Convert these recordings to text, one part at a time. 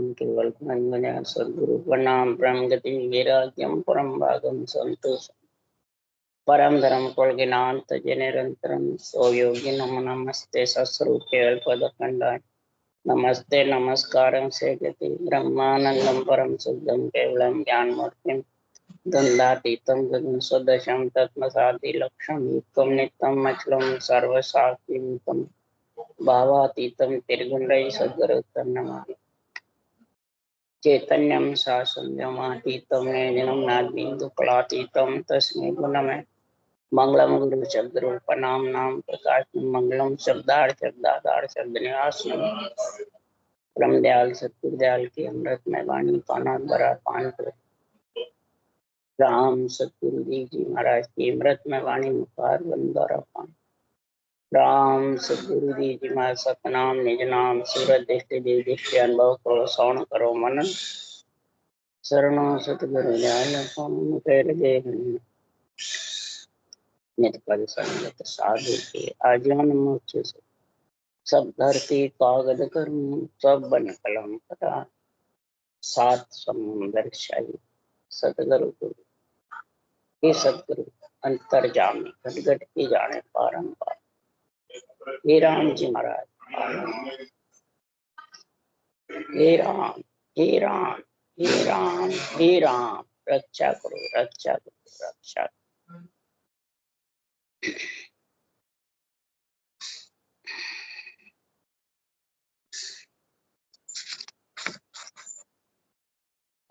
ज्ञानम केवल ज्ञान सद्गुरु प्रणाम परम गति वैराग्यम परम भागम संतोष परम धर्म कुलगिनांत निरंतरम सोयोगी नमो नमस्ते सस्वरूपे अल्पदखंडाय नमस्ते नमस्कारं से गति ब्रह्मानंदम परम शुद्धम केवलम ज्ञानमूर्तिम द्वंद्वातीतं गगन सदशं तत्मसादि लक्ष्यं युक्तं नित्यं अचलं सर्वशास्त्रीयं भावातीतं त्रिगुणरहितं सद्गुरुं नमामि। चैतन्यं शासनमातीतं निर्जनं नाद्बिन्दुकलातीतं तस्मै गुणमे मंगलम गुरु शब्द रूपनाम नाम प्रकाश मंगलम शब्दार्थ शब्दाधार शब्द निवासम परम दयाल सतगुरु दयाल की अमृत में वाणी पाना बरा पान कर राम सतगुरु जी महाराज की अमृत में वाणी मुखार बंदरा पान राम सतगुरु जी महाराज सतनाम निज नाम सूरत दृष्टि देव दृष्टि अनुभव करो श्रवण करो मनन शरणो सतगुरु दयाल पावन कर दे नित पद संगत साधु के आजीवन मोक्ष से सब धरती कागज कर्म सब बन कलम पता सात समुंदर शाही सतगुरु गुरु हे सतगुरु अंतर्जामी घट घट की जाने पारंपार हे राम जी महाराज हे राम हे राम हे राम हे राम रक्षा करो रक्षा करो रक्षा करो।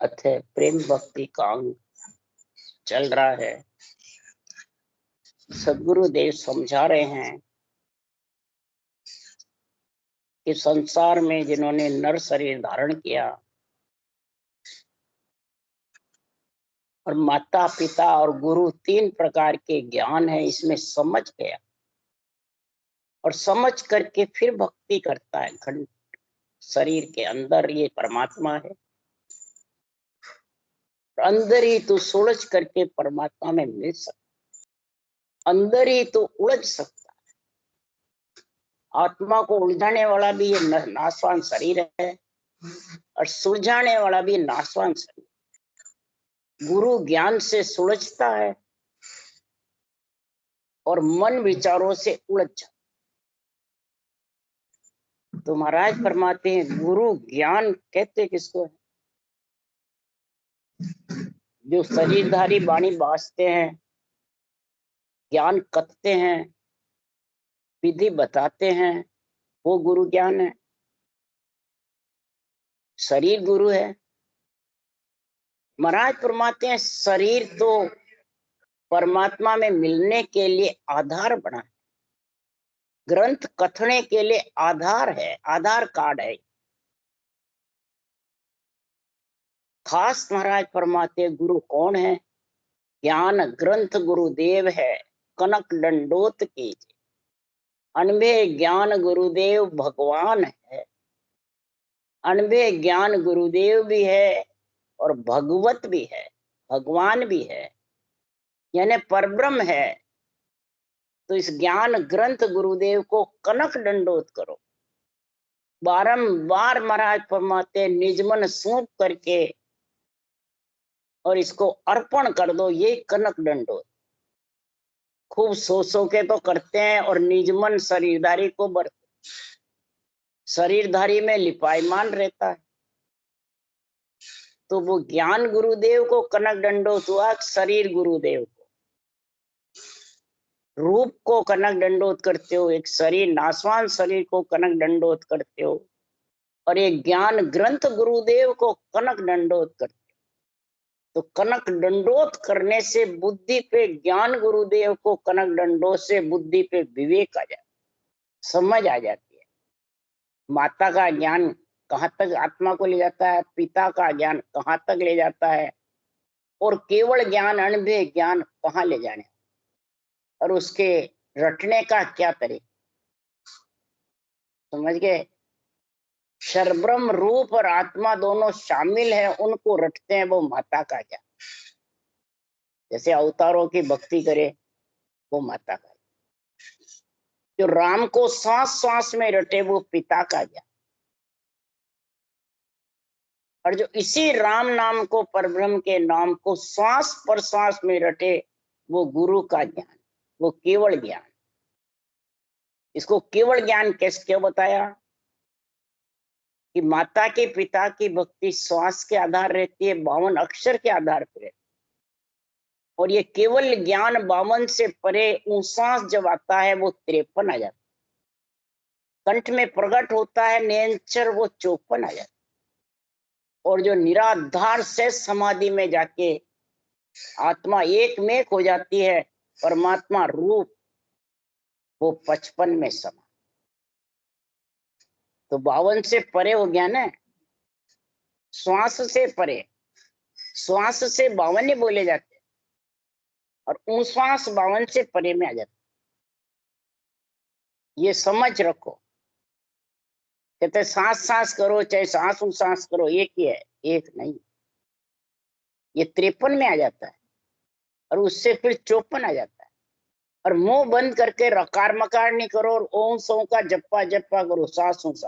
अतः प्रेम भक्ति का अंग चल रहा है। सद्गुरुदेव समझा रहे हैं कि संसार में जिन्होंने नर शरीर धारण किया और माता पिता और गुरु तीन प्रकार के ज्ञान है, इसमें समझ गया और समझ करके फिर भक्ति करता है। खंड शरीर के अंदर ये परमात्मा है, अंदर ही तो सुलझ करके परमात्मा में मिल सकता, अंदर ही तो उलझ सकता है। आत्मा को उलझाने वाला भी ये नाशवान शरीर है और सुलझाने वाला भी नाशवान शरीर। गुरु ज्ञान से सुलझता है और मन विचारों से उलझ जाता। तो महाराज फरमाते हैं गुरु ज्ञान कहते किसको है? जो शरीरधारी वाणी बाजते हैं, ज्ञान कथते हैं, विधि बताते हैं, वो गुरु ज्ञान है। शरीर गुरु है। महाराज फरमाते हैं शरीर तो परमात्मा में मिलने के लिए आधार बना है, ग्रंथ कथने के लिए आधार है, आधार कार्ड है। खास महाराज फरमाते गुरु कौन है? ज्ञान ग्रंथ गुरुदेव है, कनक दंडोत कीजिए। अनबे ज्ञान गुरुदेव भगवान है। अनबे ज्ञान गुरुदेव भी है और भगवत भी है, भगवान भी है, यानी परब्रह्म है। तो इस ज्ञान ग्रंथ गुरुदेव को कनक दंडोत करो। बारंबार महाराज फरमाते निज मन सौंप करके और इसको अर्पण कर दो, ये कनक दंडोत। खूब सो के तो करते हैं और निजमन शरीरधारी को बरते, शरीरधारी में लिपायमान रहता है। तो वो ज्ञान गुरुदेव को कनक दंडोत हुआ, शरीर गुरुदेव को, रूप को कनक दंडोत करते हो, एक शरीर नाशवान शरीर को कनक दंडोत करते हो, और एक ज्ञान ग्रंथ गुरुदेव को कनक दंडोत करते हो। तो कनक दंडोत करने से बुद्धि पे, ज्ञान गुरुदेव को कनक दंडोत से बुद्धि पे विवेक आ जाता, समझ आ जाती है। माता का ज्ञान कहाँ तक आत्मा को ले जाता है, पिता का ज्ञान कहाँ तक ले जाता है, और केवल ज्ञान अनुभव ज्ञान कहाँ ले जाने, और उसके रटने का क्या तरीका। समझ गए? शरब्रह्म रूप और आत्मा दोनों शामिल है, उनको रटते हैं, वो माता का ज्ञान। जैसे अवतारों की भक्ति करे वो माता का, जो राम को सांस सांस में रटे वो पिता का ज्ञान। और जो इसी राम नाम को, परब्रह्म के नाम को श्वास प्रश्वास में रटे, वो गुरु का ज्ञान, वो केवल ज्ञान। इसको केवल ज्ञान कैसे क्यों बताया? कि माता के पिता की भक्ति श्वास के आधार रहती है, 52 अक्षर के आधार पर रहती है। और ये केवल ज्ञान 52 से परे श्वास जब आता है वो 53 आ जाता है। कंठ में प्रकट होता है निरंतर, वो 54 आ जाता है। और जो निराधार से समाधि में जाके आत्मा एक में हो जाती है, परमात्मा रूप, वो 55 में समा। तो 52 से परे हो गया ना, श्वास से परे। श्वास से 52 ही बोले जाते हैं, और श्वास 52 से परे में आ जाते। ये समझ रखो। कहते सांस सांस करो, चाहे सांस करो, एक ही है, एक नहीं। ये 53 में आ जाता है, और उससे फिर 54 आ जाता है। और मुंह बंद करके रकार मकार नहीं करो, और ओम सो का जप्पा जप्पा करो, सांस,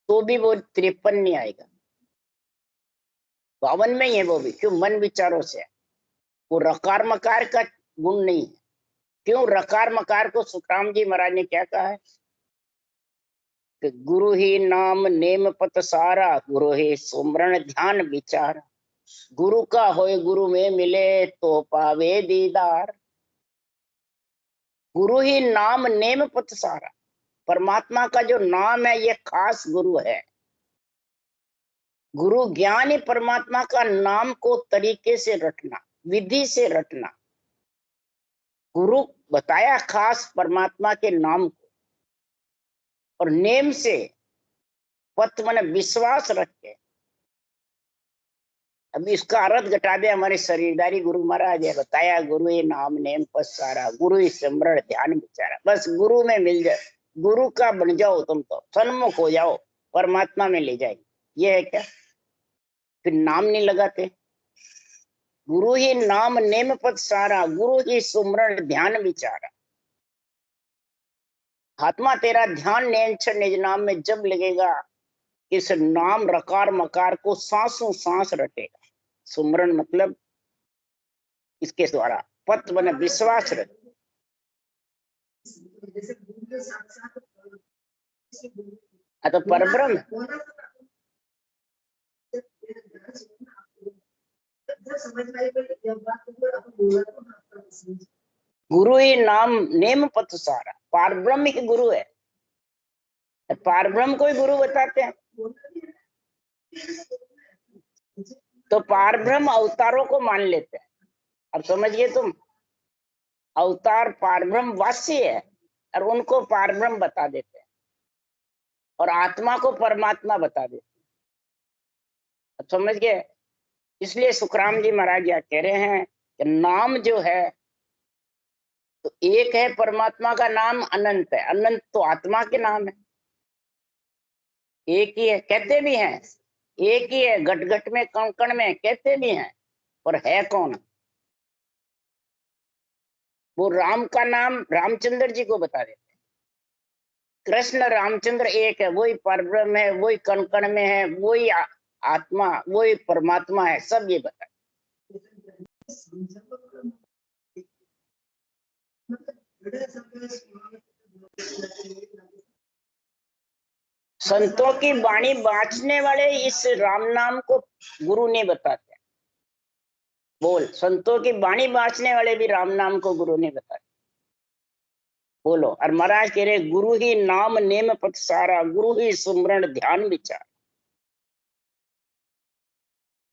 तो भी वो 53 नहीं आएगा, 52 में ही है वो भी। क्यों? मन विचारों से है। वो रकार मकार का गुण नहीं है। क्यों? रकार मकार को सुखराम जी महाराज ने क्या कहा है कि गुरु ही नाम नेम पत सारा, गुरु ही सुमरण ध्यान विचार। गुरु का होए गुरु में मिले, तो पावे दीदार। गुरु ही नाम नेम पत सारा, परमात्मा का जो नाम है ये खास गुरु है। गुरु ज्ञान ही परमात्मा का नाम को तरीके से रटना, विधि से रटना। गुरु बताया खास परमात्मा के नाम को, और नेम से, पत मन विश्वास रख के। अभी इसका अर्थ घटा दे हमारे शरीरदारी गुरु महाराज है, बताया गुरु ही नाम नेम पसारा, गुरु ही सिमरण ध्यान विचारा। बस गुरु में मिल जाए, गुरु का बन जाओ, तुम तो सन्मुख हो जाओ, परमात्मा में ले जाएंगे। ये है क्या? फिर नाम नहीं लगाते। गुरु ही नाम नेम पद सारा, गुरु ही सुमरण ध्यान विचारा। आत्मा तेरा ध्यान निज नाम में जब लगेगा, इस नाम रकार मकार को सांसों सांस रटेगा। सुमरण मतलब इसके द्वारा पत बने विश्वास रहे। तो परब्रह्म गुरु ही नाम नेम पत सारा, पारब्रह्म ही गुरु है। पारब्रह्म को ही गुरु बताते हैं। तो पारब्रह्म अवतारों को मान लेते हैं। अब समझिए तुम, अवतार पारब्रह्म वास्य है, और उनको पारब्रह्म बता देते हैं, और आत्मा को परमात्मा बता देते हैं। अब समझ गए? इसलिए सुखराम जी महाराज क्या कह रहे हैं कि नाम जो है, तो एक है परमात्मा का नाम, अनंत है। अनंत तो आत्मा के नाम है, एक ही है, कहते भी हैं एक ही है, घट घट में कण कण में, कहते भी हैं, पर है कौन? वो राम का नाम रामचंद्र जी को बता देते हैं। कृष्ण रामचंद्र एक है, वही परब्रह्म है, वही कण कण में है, वही आत्मा, वही परमात्मा है, सब ये बता। संतों की वाणी बांचने वाले इस राम नाम को गुरु ने बताते हैं। बोल, संतों की वाणी बांचने वाले भी राम नाम को गुरु ने बताया। बोलो। और महाराज कह रहे गुरु ही नाम नेम पत सारा, गुरु ही सुमरण ध्यान विचार।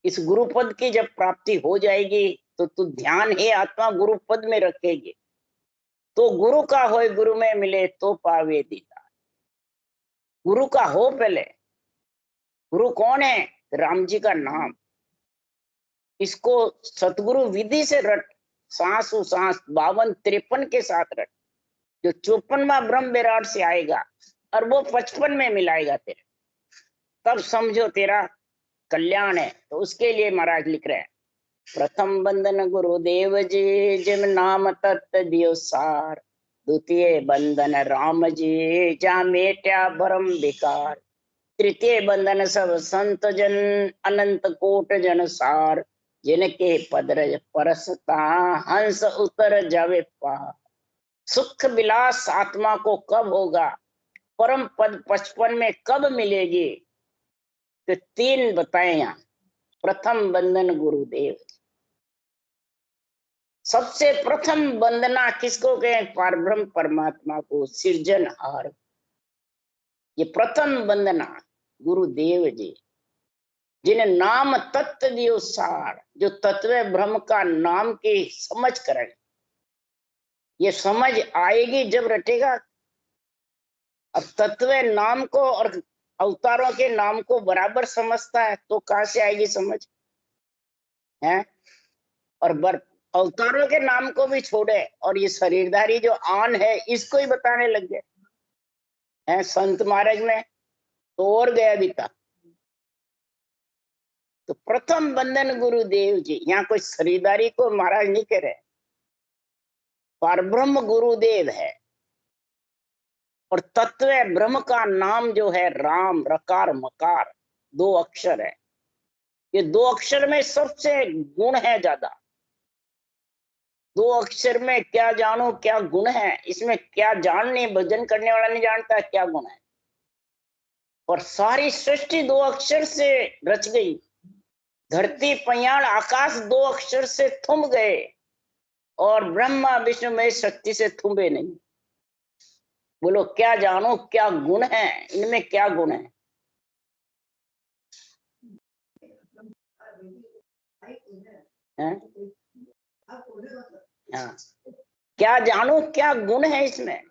इस गुरु पद की जब प्राप्ति हो जाएगी, तो तू ध्यान है आत्मा गुरु पद में रखेगी, तो गुरु का होए गुरु में मिले, तो पावे दीदार। गुरु का हो पहले। गुरु कौन है? राम जी का नाम। इसको सतगुरु विधि से रट, सांस सांस 52 53 के साथ रट। जो 54वां ब्रह्म विराट से आएगा, और वो 55 में मिलाएगा तेरे, तब समझो तेरा कल्याण है। तो उसके लिए महाराज लिख रहे हैं, प्रथम बंधन गुरुदेव जी, जिम नाम तत्त दियो सार। द्वितीय बंधन राम जी, जा मेट्या भरम विकार। तृतीय बंधन सब संत जन अनंत कोट जन सार, जिनके पदरज परसता हंस उतर जावे पार। सुख विलास आत्मा को कब होगा, परम पद 55 में कब मिलेगी? तो 3 बताए यहाँ। प्रथम बंधन गुरुदेव, सबसे प्रथम वंदना किसको कहें? परब्रह्म परमात्मा को, सृजनहार। ये प्रथम वंदना गुरुदेव जी, जिन्हें नाम तत्व दियो सार, जो तत्व ब्रह्म का नाम की समझ करें। ये समझ आएगी जब रटेगा। अब तत्व नाम को और अवतारों के नाम को बराबर समझता है तो कहां से आएगी समझ है? और अवतारों के नाम को भी छोड़े और ये शरीरधारी जो आन है इसको ही बताने लग गए हैं संत महाराज में, तो और गया बीता। तो प्रथम बंधन गुरुदेव जी, यहाँ कोई शरीरधारी को महाराज नहीं कह रहे, परब्रह्म गुरुदेव है। और तत्व ब्रह्म का नाम जो है राम, रकार मकार 2 अक्षर है। ये 2 अक्षर में सबसे गुण है ज्यादा। 2 अक्षर में क्या जानो क्या गुण है, इसमें क्या जानने, भजन करने वाला नहीं जानता क्या गुण है। और सारी सृष्टि 2 अक्षर से रच गई। धरती पयाण आकाश 2 अक्षर से थम गए और ब्रह्मा विष्णु में शक्ति से थूमे नहीं। बोलो क्या जानो क्या गुण है, इनमें क्या गुण है? हैं? हाँ, क्या जानो क्या गुण है इसमें?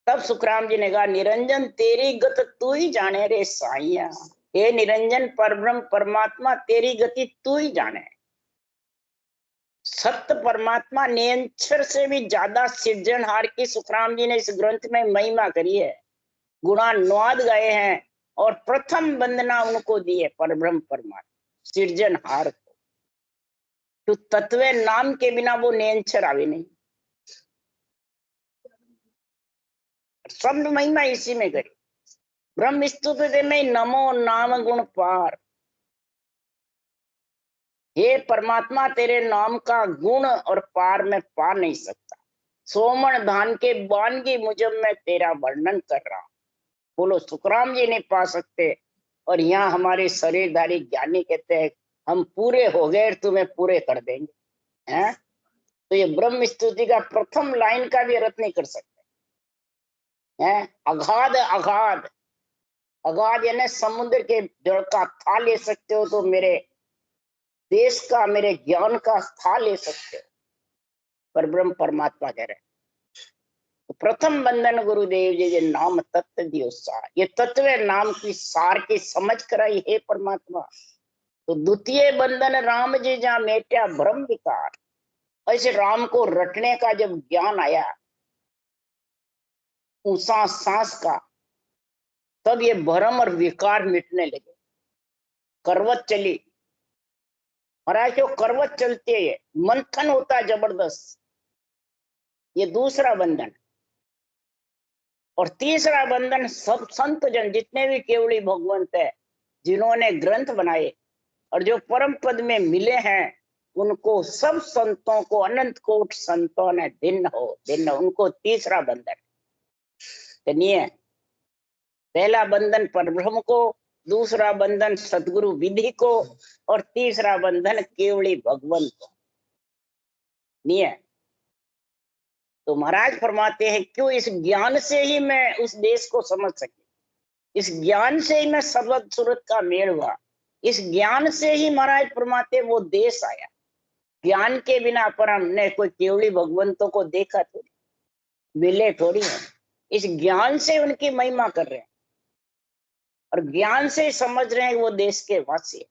तब सुखराम जी ने कहा निरंजन तेरी गत तू ही जाने रे साइया। हे निरंजन परब्रह्म परमात्मा तेरी गति तू ही जाने। सत्य परमात्मा नियंत्रण से भी ज्यादा सृजनहार की सुखराम जी ने इस ग्रंथ में महिमा करी है, गुणानुवाद गाए हैं और प्रथम वंदना उनको दी है परब्रह्म परमात्मा सृजनहार को। तो तत्व नाम के बिना वो नियंत्रण आवे नहीं। सब महिमा इसी में करी। ब्रह्म स्तुति में नमो नाम गुण पार। हे परमात्मा तेरे नाम का गुण और पार में पा नहीं सकता। सोमन धान के बान की मुझब मैं तेरा वर्णन कर रहा हूं। बोलो सुखराम जी नहीं पा सकते और यहाँ हमारे शरीरधारी ज्ञानी कहते हैं हम पूरे हो गए, तुम्हें पूरे कर देंगे हैं? तो ये ब्रह्म स्तुति का प्रथम लाइन का भी अर्थ नहीं कर सकते हैं। अगाध अगाध, अगाध यानी समुद्र के जल का था ले सकते हो तो मेरे देश का, मेरे ज्ञान का था ले सकते हो। पर ब्रह्म परमात्मा कह रहे हैं तो प्रथम बंधन गुरुदेव जी जे नाम तत्व दियो सार। ये तत्व नाम की सार की समझ कराई हे परमात्मा। तो द्वितीय बंधन राम जी जहां मेट्या ब्रह्म विकार। ऐसे राम को रटने का जब ज्ञान आया ऊंचा सांस का, तब ये भ्रम और विकार मिटने लगे। करवत चली महाराज, जो करवत चलती है मंथन होता है जबरदस्त। ये दूसरा बंधन। और तीसरा बंधन सब संत जन जितने भी केवली भगवंत है जिन्होंने ग्रंथ बनाए और जो परम पद में मिले हैं उनको सब संतों को अनंत कोट संतों ने दिन हो उनको तीसरा बंधन है। पहला बंधन परब्रह्म को, दूसरा बंधन सदगुरु विधि को और तीसरा बंधन केवली भगवंत को नहीं है। तो महाराज फरमाते हैं क्यों? इस ज्ञान से ही मैं उस देश को समझ सकी, इस ज्ञान से ही मैं सर्वत सूरत का मेल हुआ, इस ज्ञान से ही महाराज फरमाते वो देश आया। ज्ञान के बिना पर हमने कोई केवली भगवंतों को देखा थोड़ी, मिले थोड़ी है। इस ज्ञान से उनकी महिमा कर रहे हैं और ज्ञान से समझ रहे हैं वो देश के वासी है।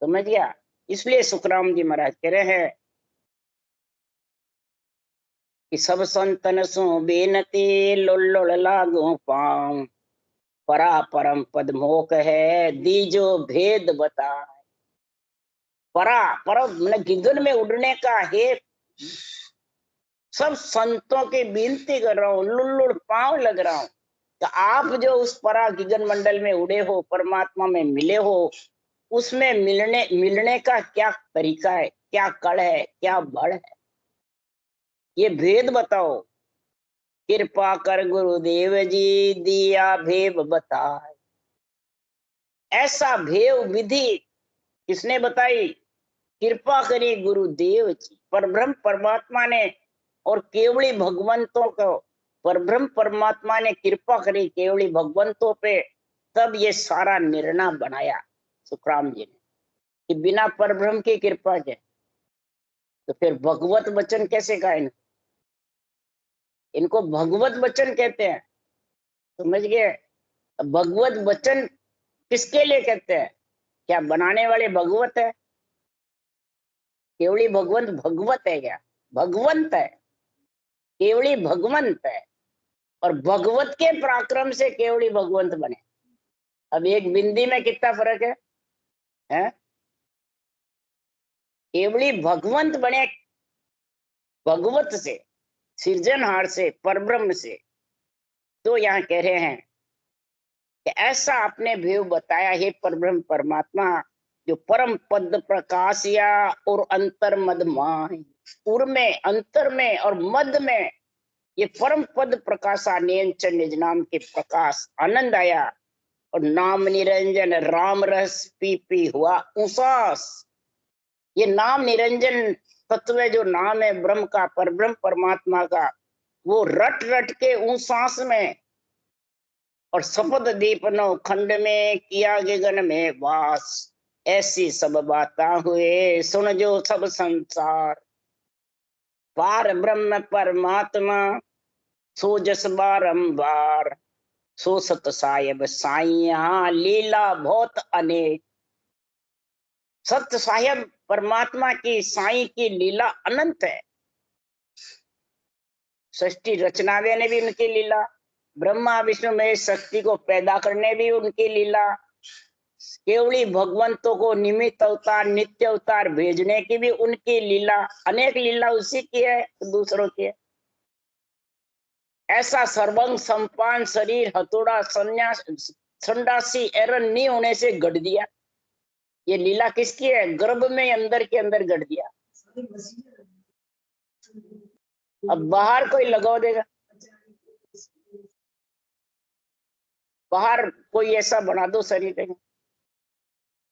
समझ गया? इसलिए सुखराम जी महाराज कह रहे हैं कि सब संतन सो बेनती लोल लागू पाऊं, परा परम पद मोक है दीजो भेद बता। परा परम मैंने गिगन में उड़ने का है। सब संतों की विनती कर रहा हूँ, लुल्लुड़ पांव लग रहा हूँ तो आप जो उस परा गगन मंडल में उड़े हो, परमात्मा में मिले हो, उसमें मिलने का क्या तरीका है, क्या कड़ है, क्या बड़ है, ये भेद बताओ। कृपा कर गुरुदेव जी दिया भेद बताए। ऐसा भेव विधि किसने बताई? कृपा करी गुरुदेव जी, परब्रह्म परमात्मा ने, और केवली भगवंतों को परब्रह्म परमात्मा ने कृपा करी केवली भगवंतों पे, तब ये सारा निर्णय बनाया सुखराम जी ने कि बिना परब्रह्म की कृपा के। तो फिर भगवत वचन कैसे कहा इनको भगवत वचन कहते हैं, समझ गए? भगवत वचन किसके लिए कहते हैं? क्या बनाने वाले भगवत है? केवली भगवंत भगवत है क्या? भगवंत है, केवली भगवंत है। और भगवत के पराक्रम से केवली भगवंत बने। अब एक बिंदी में कितना फर्क है, हैं? केवली भगवंत बने भगवत से, सृजनहार से, परब्रह्म से। तो यहाँ कह रहे हैं कि ऐसा आपने भेव बताया है परब्रह्म परमात्मा, जो परम पद प्रकाश या और अंतर मद माह, उर में, अंतर में और मद में ये परम पद प्रकाशा नियंचन निज नाम के प्रकाश आनंद आया, और नाम निरंजन राम रस पी पी हुआ उसास। ये नाम निरंजन तत्व जो नाम है ब्रह्म का, परब्रह्म परमात्मा का, वो रट रट के उसास में, और सपद दीप नौ खंड में किया गगन में वास। ऐसी सब बाता हुए सुन जो सब संसार, पार ब्रह्म परमात्मा सो जस बारंबार, सो सत साहेब साइया लीला बहुत अनेक। सत्य साहेब परमात्मा की साई की लीला अनंत है। सृष्टि रचनावे ने भी उनकी लीला, ब्रह्मा विष्णु में शक्ति को पैदा करने भी उनकी लीला, केवली भगवंतों को निमित्त अवतार नित्य अवतार भेजने की भी उनकी लीला। अनेक लीला उसी की है, दूसरों की है। ऐसा सर्वंग संपान शरीर हथौड़ा संन्यास संडासी एरन नहीं होने से गढ़ दिया। ये लीला किसकी है? गर्भ में अंदर के अंदर गढ़ दिया। अब बाहर कोई लगा देगा, बाहर कोई ऐसा बना दो शरीर।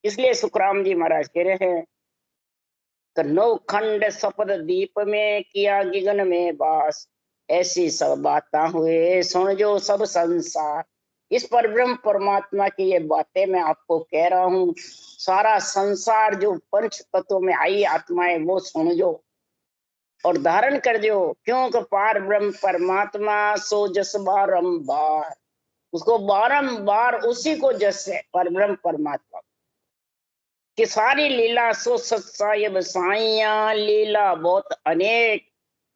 इसलिए सुखराम जी महाराज कह रहे हैं कि नौ खंड सपद दीप में किया गगन में वास, ऐसी सब बातें हुए सुन जो सब संसार। इस परब्रह्म परमात्मा की ये बातें मैं आपको कह रहा हूँ, सारा संसार जो पंच तत्वों में आई आत्माएं वो सुन जो और धारण कर जो। क्योंकि पार ब्रह्म परमात्मा सो जस बारंबार, उसको बारंबार उसी को जस है परब्रह्म परमात्मा कि सारी लीला सो सत्सायब साइया लीला बहुत अनेक।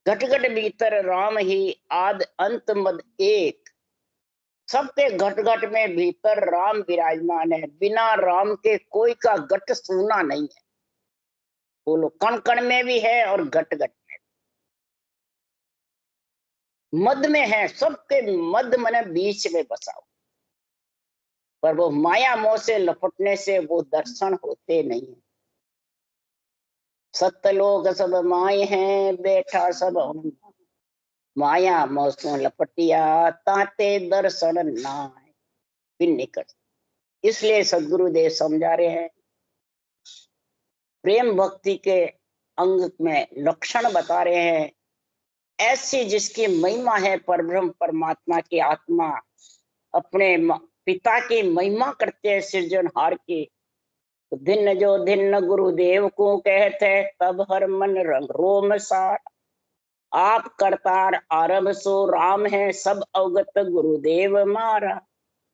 घट घट भीतर राम ही आद अंत मद एक। सबके घट घट में भीतर राम विराजमान है, बिना राम के कोई का घट सूना नहीं है। बोलो, कण कण में भी है और घट घट में, मद में है, सबके मध्य मने बीच में बसाओ। पर वो माया मोह से लपटने से वो दर्शन होते नहीं है। सत्य लोग सब माए हैं बैठा सब माया मोह से लपटिया ताते दर्शन नाय फिर निकट। इसलिए सदगुरुदेव समझा रहे हैं, प्रेम भक्ति के अंग में लक्षण बता रहे हैं। ऐसी जिसकी महिमा है परब्रह्म परमात्मा की आत्मा अपने पिता की महिमा करते हैं सृजनहार की। तो धिन्न जो धिन्न गुरुदेव को कहते तब हर मन रंग रोम सार। आप करतार आरभ सो राम है सब अवगत गुरुदेव मारा।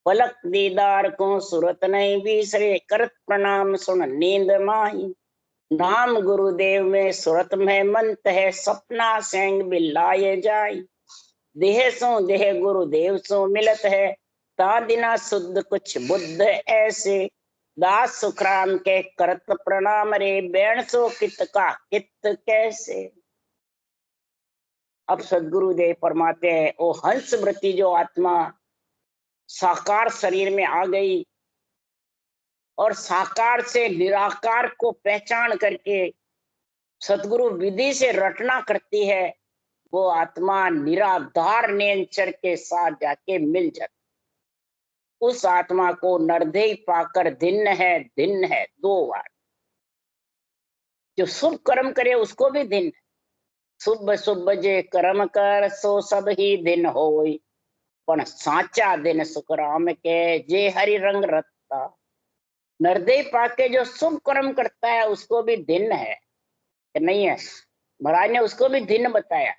पलक दीदार को सुरत नहीं बीसरे करत प्रणाम सुन नींद माही। नाम गुरुदेव में सुरत में मंत है सपना सेंग बिल्लाए जाई। देह सो देह गुरुदेव सो मिलत है ता दिना शुद्ध कुछ बुद्ध ऐसे। दास सुखराम के करत प्रणाम रे बैण सो कित का कित कैसे। अब सदगुरुदेव फरमाते हैं, ओ हंस वृत्ति जो आत्मा साकार शरीर में आ गई और साकार से निराकार को पहचान करके सतगुरु विधि से रटना करती है, वो आत्मा निराधार नेचर के साथ जाके मिल जाती। उस आत्मा को नरदेह पाकर धिन्न है, धिन्न है 2 बार। जो शुभ कर्म करे उसको भी धिन्न है। शुभ शुभ जे कर्म कर सो सब ही दिन होई, पण साचा दिन सुखराम के जे हरि रंग रत्ता। नरदेह पाके जो शुभ कर्म करता है उसको भी धिन्न है कि नहीं है? महाराज ने उसको भी धिन्न बताया,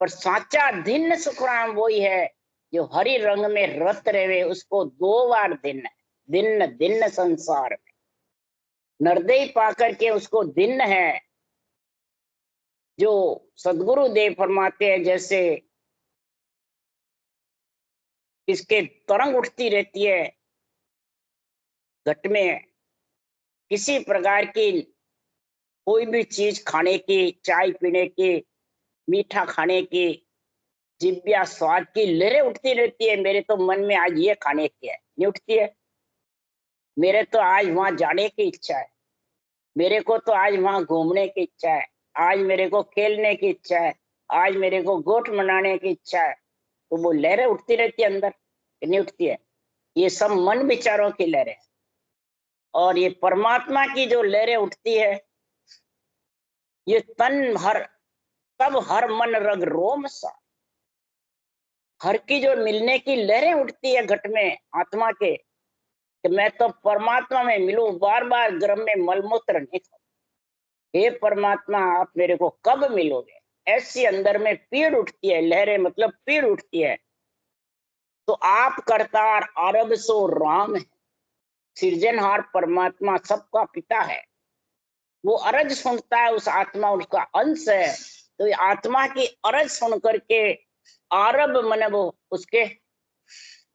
पर साचा धिन्न सुखराम वही है जो हरि रंग में रत रहे, उसको 2 बार धिन्न है। धिन्न धिन्न संसार में नरदेह पाकर के उसको धिन्न है। जो सदगुरु देव फरमाते हैं, जैसे इसके तरंग उठती रहती है घट में, किसी प्रकार की कोई भी चीज खाने की, चाय पीने की, मीठा खाने की, जिब्या स्वाद की लहरें उठती रहती है। मेरे तो मन में आज ये खाने की है, नहीं उठती है? मेरे तो आज वहां जाने की इच्छा है, मेरे को तो आज वहां घूमने की इच्छा है, आज मेरे को खेलने की इच्छा है, आज मेरे को गोट मनाने की इच्छा है। तो वो लहरें उठती रहती है अंदर, नहीं उठती है? ये सब मन विचारों की लहरें। और ये परमात्मा की जो लहरें उठती है, ये तन हर तब हर मन रग रोम सा, हर की जो मिलने की लहरें उठती है घट में आत्मा के, कि मैं तो परमात्मा में मिलूं, बार बार गर्भ में मलमूत्र नहीं खाऊं। हे परमात्मा, आप मेरे को कब मिलोगे? ऐसी अंदर में पीड़ उठती है, लहरें मतलब पीड़ उठती है। तो आप करतार आरब सो राम है, सृजनहार परमात्मा सबका पिता है। वो अरज सुनता है, उस आत्मा उसका अंश है। तो ये आत्मा की अरज सुन करके आरब मन वो उसके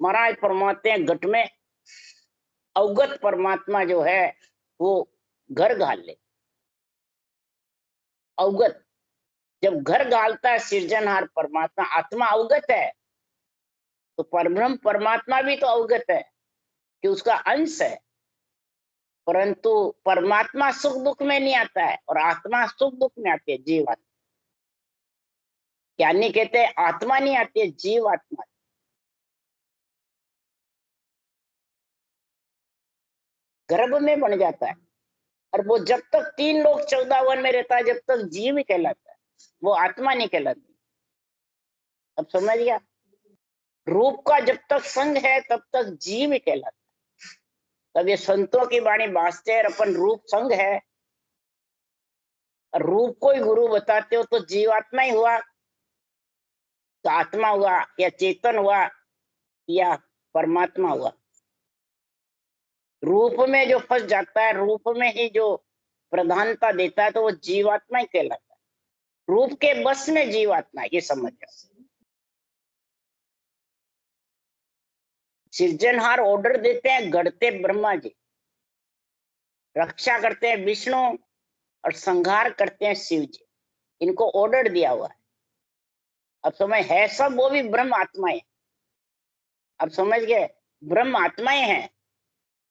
महाराज फरमाते हैं घट में अवगत परमात्मा जो है वो घर घाल ले। अवगत जब घर घालता है सृजनहार परमात्मा, आत्मा अवगत है, तो परब्रह्म परमात्मा भी तो अवगत है कि उसका अंश है। परंतु परमात्मा सुख दुख में नहीं आता है और आत्मा सुख दुख में आती है। जीवात्मा क्या नहीं कहते? आत्मा नहीं आती है, जीवात्मा। गर्भ में बन जाता है और वो जब तक 3 लोक 14 वन में रहता है, जब तक जीव ही कहलाता है, वो आत्मा नहीं कहलाती। अब समझ गया? रूप का जब तक संग है तब तक जीव ही कहलाता है। तब ये संतों की वाणी बाजते हैं, अपन रूप संग है, रूप को ही गुरु बताते हो, तो जीवात्मा ही हुआ, तो आत्मा हुआ या चेतन हुआ या परमात्मा हुआ। रूप में जो फंस जाता है, रूप में ही जो प्रधानता देता है, तो वो जीवात्मा ही कहलाता है। रूप के बस में जीवात्मा, ये समझ जाओ। सृजनहार ऑर्डर देते हैं, गढ़ते ब्रह्मा जी, रक्षा करते हैं विष्णु और संहार करते हैं शिव जी। इनको ऑर्डर दिया हुआ है। अब समझ है, सब वो भी ब्रह्म आत्माएं। अब समझ गए? ब्रह्म आत्माएं हैं,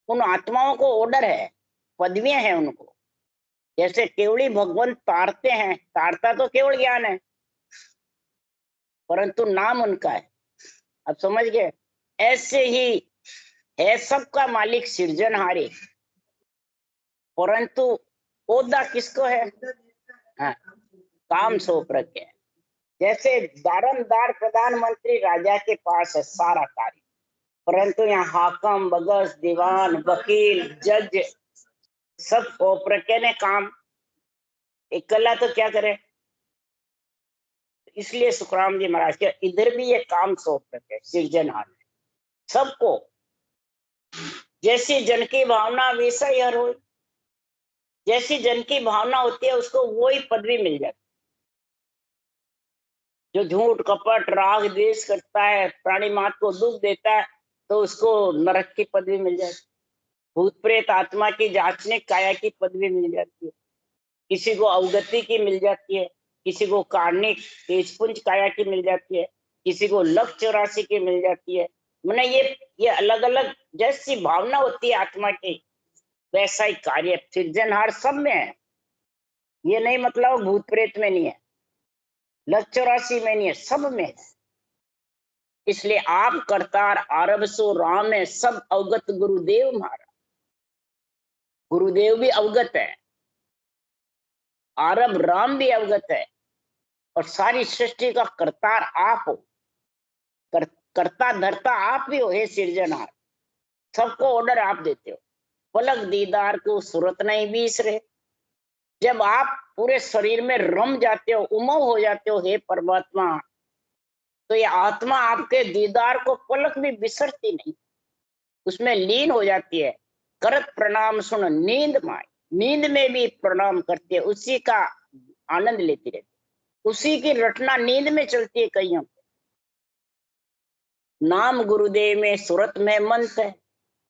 उन आत्माओं को ऑर्डर है, पदवियां हैं उनको। जैसे केवली भगवान तारते हैं, तारता तो केवल ज्ञान है, परंतु नाम उनका है। अब समझ गए? ऐसे ही है सबका मालिक सृजनहारी, परंतु ओदा किसको है? हाँ, काम सौंप रखे हैं। जैसे दारमदार प्रधानमंत्री राजा के पास है सारा कार्य, परंतु यहाँ हाकम, बगस, दीवान, वकील, जज सब सौंप रखे ने काम। इकल्ला तो क्या करे? इसलिए सुखराम जी महाराज के इधर भी ये काम सौंप रखे सृजनहार सबको। जैसी जन की भावना वैसा ही हर हो, जैसी जन की भावना होती है उसको वो ही पदवी मिल जाती। जो झूठ कपट राग द्वेष करता है, प्राणी मात्र को दुख देता है, तो उसको नरक की पदवी मिल जाती है। भूत प्रेत आत्मा की जांचने काया की पदवी मिल जाती है, किसी को अवगति की मिल जाती है, किसी को कार्णिक तेजपुंज काया की मिल जाती है, किसी को लक्ष्य राशि की मिल जाती है। मैंने ये अलग अलग जैसी भावना होती है आत्मा की, वैसा ही कार्य सृजनहार सब में है। ये नहीं मतलब भूत प्रेत में नहीं है, लक्ष्य राशि में नहीं है, सब में है। इसलिए आप करतार आरब सो राम है, सब अवगत गुरुदेव हमारा। गुरुदेव भी अवगत है, आरब राम भी अवगत है, और सारी सृष्टि का करतार आप हो, करता धरता आप ही हो। हे सिरजनहार, सबको ऑर्डर आप देते हो। पलक दीदार को सूरत नहीं बीस रहे। जब आप पूरे शरीर में रम जाते हो, उमंग हो जाते हो हे परमात्मा, तो ये आत्मा आपके दीदार को पलक भी बिसरती नहीं, उसमें लीन हो जाती है। करत प्रणाम सुन नींद माई, नींद में भी प्रणाम करती है, उसी का आनंद लेती रहती है, उसी की रटना नींद में चलती है कईयों। नाम गुरुदेव में सूरत में मंत्र है।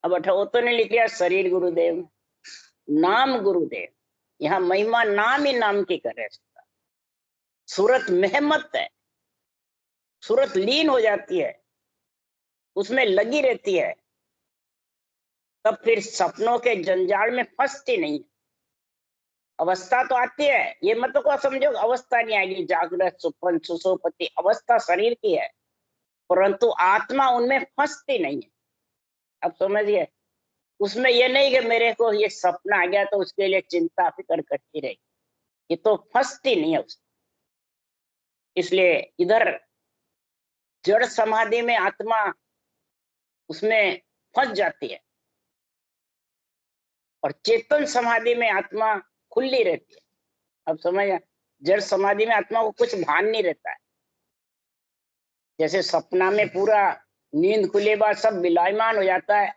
अब अठोत्तर ने लिख लिया शरीर गुरुदेव में, नाम गुरुदेव, यहाँ महिमा नाम ही नाम की कर रहे। सूरत मेहमत है, सूरत लीन हो जाती है, उसमें लगी रहती है, तब फिर सपनों के जंजाल में फंसती नहीं। अवस्था तो आती है, ये मत को समझो अवस्था नहीं आएगी, जागृत सुपन सुसोपति अवस्था शरीर की है, परंतु आत्मा उनमें फंसती नहीं है। अब समझिए, उसमें ये नहीं कि मेरे को ये सपना आ गया तो उसके लिए चिंता फिक्र करती रही, ये तो फंसती नहीं है उसमें। इसलिए इधर जड़ समाधि में आत्मा उसमें फंस जाती है, और चेतन समाधि में आत्मा खुली रहती है। अब समझ, जड़ समाधि में आत्मा को कुछ भान नहीं रहता है। जैसे सपना में पूरा नींद खुले बाद सब विलायमान हो जाता है,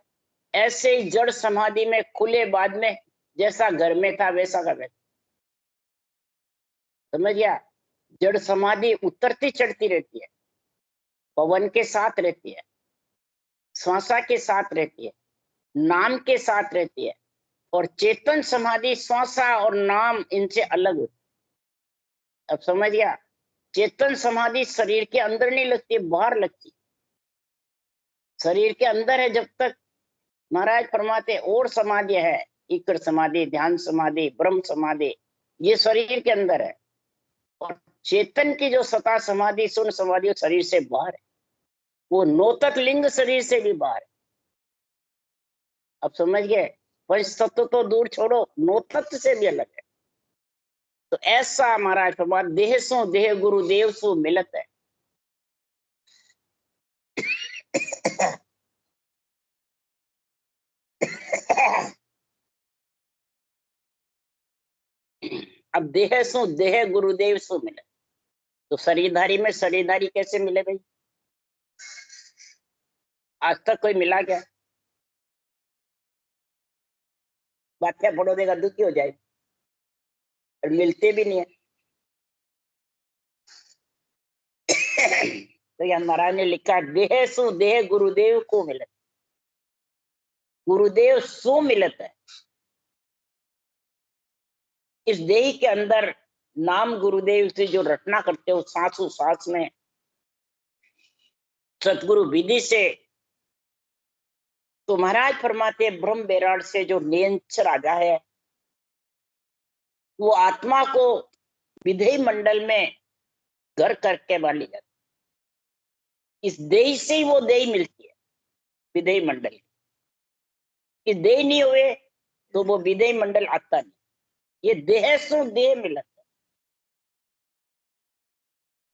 ऐसे ही जड़ समाधि में खुले बाद में जैसा घर में था वैसा का वैसा। समझ गया? जड़ समाधि उतरती चढ़ती रहती है, पवन के साथ रहती है, श्वासा के साथ रहती है, नाम के साथ रहती है, और चेतन समाधि श्वासा और नाम इनसे अलग होती है। अब समझ गया? चेतन समाधि शरीर के अंदर नहीं लगती, बाहर लगती। शरीर के अंदर है जब तक महाराज फरमाते और समाधि है, इकर समाधि, ध्यान समाधि, ब्रह्म समाधि, ये शरीर के अंदर है। और चेतन की जो सता समाधि सुन समाधि शरीर से बाहर है, वो नौतक लिंग शरीर से भी बाहर है। अब समझ गए? पंच तत्व तो दूर छोड़ो, नौतत्व से भी अलग है। तो ऐसा महाराज फरमाते देह सो देह गुरुदेव सो मिलत है। अब देह सो देह गुरुदेव सो मिले, तो शरीरधारी में शरीरधारी कैसे मिले भाई? आज तक कोई मिला क्या? बातें पढ़ो देगा दुखी हो जाए, और मिलते भी नहीं है। तो यह महाराज ने लिखा देह सु देह गुरुदेव को मिलत, गुरुदेव सु मिलत है। इस देह के अंदर नाम गुरुदेव से जो रटना करते हो सांसों सांस में, सतगुरु विधि से, तो महाराज फरमाते ब्रह्म बैराग से जो नियंत्रण राजा है, वो आत्मा को विधेय मंडल में घर करके बाली जाती। इस देह से ही वो देह मिलती है, विधेय मंडल। इस देह नहीं हुए तो वो विधेय मंडल आता नहीं। ये देह सु देह मिलत है।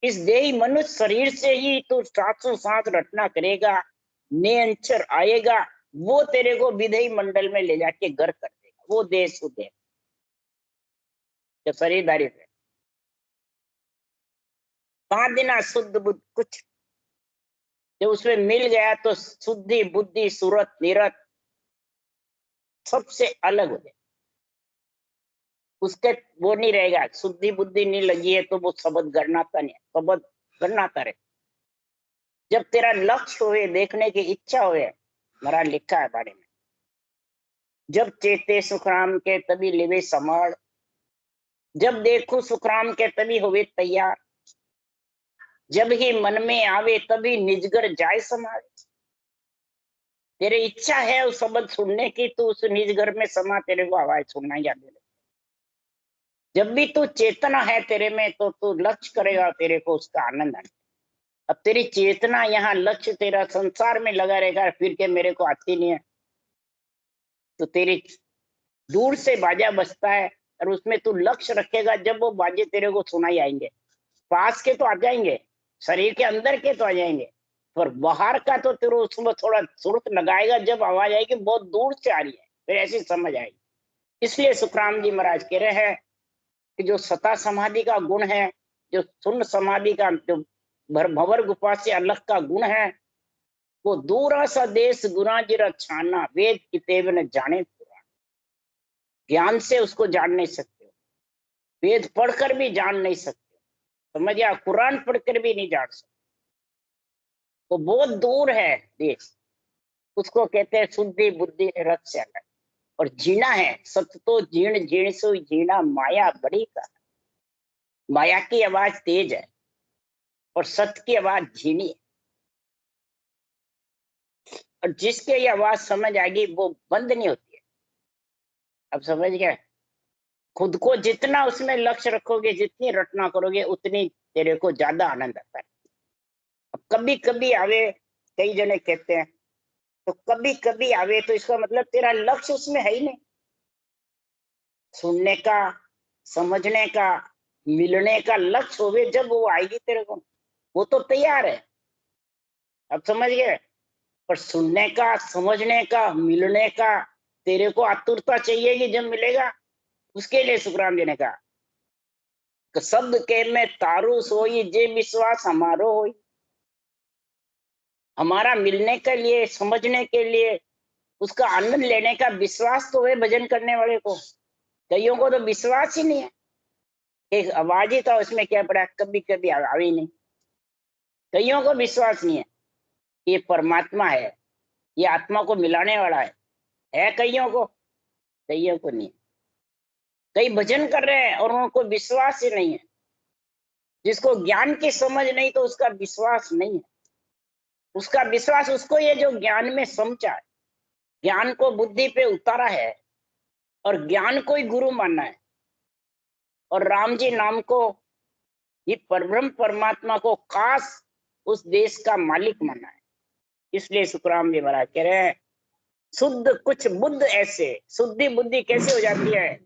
इस देही मनुष्य शरीर से ही तो सांसों सांस रटना करेगा, नियंत्रण आएगा, वो तेरे को विधेय मंडल में ले जाके घर कर देगा। वो देह सु देह जो शरीरधारी है। 5 दिन शुद्ध बुद्ध कुछ जब उसमें मिल गया तो शुद्धि बुद्धि सूरत निरत सबसे अलग हो जाए। उसके वो नहीं रहेगा, शुद्धि बुद्धि नहीं लगी है तो वो शब्द गणनाता नहीं है, शब्द गणनाता रहे। जब तेरा लक्ष्य हुए, देखने की इच्छा हुए, महाराज लिखा है बारे में, जब चेते सुखराम के तभी लेवे समाड़, जब देखो सुखराम के तभी हुए तैयार। जब ही मन में आवे तभी निजगर जाय समावे। तेरी इच्छा है उस शब्द सुनने की, तो उस निजगर में समा, तेरे को आवाज सुनना याद है। जब भी तू चेतना है तेरे में, तो तू लक्ष्य करेगा, तेरे को उसका आनंद आएगा। अब तेरी चेतना यहाँ लक्ष्य तेरा संसार में लगा रहेगा, फिर के मेरे को आती नहीं है, तो तेरी दूर से बाजा बजता है और उसमें तू लक्ष्य रखेगा, जब वो बाजे तेरे को सुनाई आएंगे। पास के तो आ जाएंगे, शरीर के अंदर के तो आ जाएंगे, पर बाहर का तो तेरे उसमें थोड़ा सुरत लगाएगा, जब आवाज आएगी बहुत दूर से आ रही है, फिर ऐसी समझ आएगी। इसलिए सुखराम जी महाराज कह रहे हैं कि जो सता समाधि का गुण है, जो शून्य समाधि का, जो भंवर गुफा से अलग का गुण है, वो दूरा सा देश गुना जिरा छाना, वेद किताब न जाने पुराण। ज्ञान से उसको जान नहीं सकते हो, वेद पढ़कर भी जान नहीं सकते हो, समझ या कुरान पढ़कर भी नहीं जान सकते, वो बहुत दूर है देश। उसको कहते हैं शुद्धि बुद्धि रथ से अलग। और जीना है सत तो जीण जीण सो जीना, माया बड़ी का। माया की आवाज तेज है और सत्य की आवाज झीनी है। और जिसके ये आवाज समझ आएगी वो बंद नहीं होती है। अब समझ गए? खुद को जितना उसमें लक्ष्य रखोगे, जितनी रटना करोगे, उतनी तेरे को ज्यादा आनंद आता है। अब कभी कभी आवे, कई जने कहते हैं, तो कभी कभी आवे तो इसका मतलब तेरा लक्ष्य उसमें है ही नहीं। सुनने का, समझने का, मिलने का लक्ष्य होवे, जब वो आएगी तेरे को, वो तो तैयार है। अब समझ गए? पर सुनने का, समझने का, मिलने का तेरे को आतुरता चाहिए कि जब मिलेगा। उसके लिए सुखराम जी ने कहा कि शब्द के में तारू सोई, जे विश्वास हमारो होई। हमारा मिलने के लिए, समझने के लिए, उसका आनंद लेने का विश्वास तो है भजन करने वाले को। कईयों को तो विश्वास ही नहीं है, एक आवाज ही था उसमें क्या पड़ा, कभी कभी आवे नहीं। कईयों को विश्वास नहीं है ये परमात्मा है, ये आत्मा को मिलाने वाला है कईयों को, कईयों को नहीं है। कई भजन कर रहे हैं और उनको विश्वास ही नहीं है। जिसको ज्ञान की समझ नहीं, तो उसका विश्वास नहीं है। उसका विश्वास उसको ये जो ज्ञान में समझा है, ज्ञान को बुद्धि पे उतारा है और ज्ञान को ही गुरु मानना है, और राम जी नाम को, ये परब्रह्म परमात्मा को खास उस देश का मालिक माना है। इसलिए सुखराम जी महाराज कह रहे हैं, शुद्ध कुछ बुद्ध ऐसे, शुद्धि बुद्धि कैसे हो जाती है?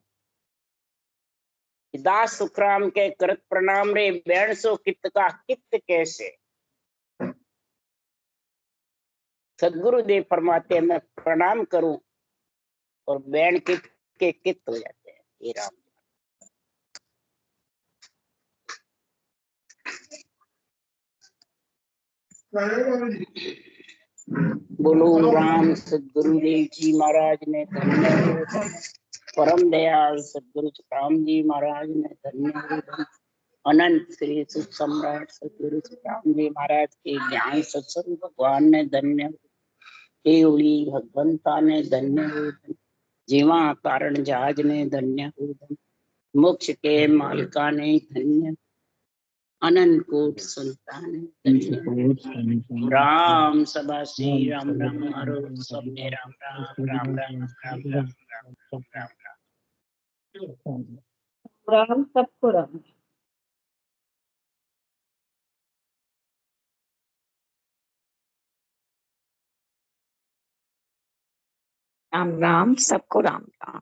दास सुखराम के करत प्रणाम रे, बैण सो कित का कित कैसे। सदगुरुदेव फरमाते हैं मैं प्रणाम करूं और बैण कित के कित हो जाते हैं। ये राम बोलो राम सदगुरुदेव जी महाराज ने धन्य हो। परम दयाल सदगुरु राम जी महाराज ने धन्य हो। अनंत श्री सुख सम्राट सदगुरु राम जी महाराज के ज्ञान सत्संग भगवान ने धन्य हो। केवली भगवंता ने धन्य हो। जीवा कारण जहाज ने धन्य हो। मोक्ष के मालिका ने धन्य। अनंत कोट संतान धन्य। राम सदा श्री राम राम हरो सब में राम राम राम राम राम राम राम राम राम। राम सबको राम। राम राम सबको राम राम।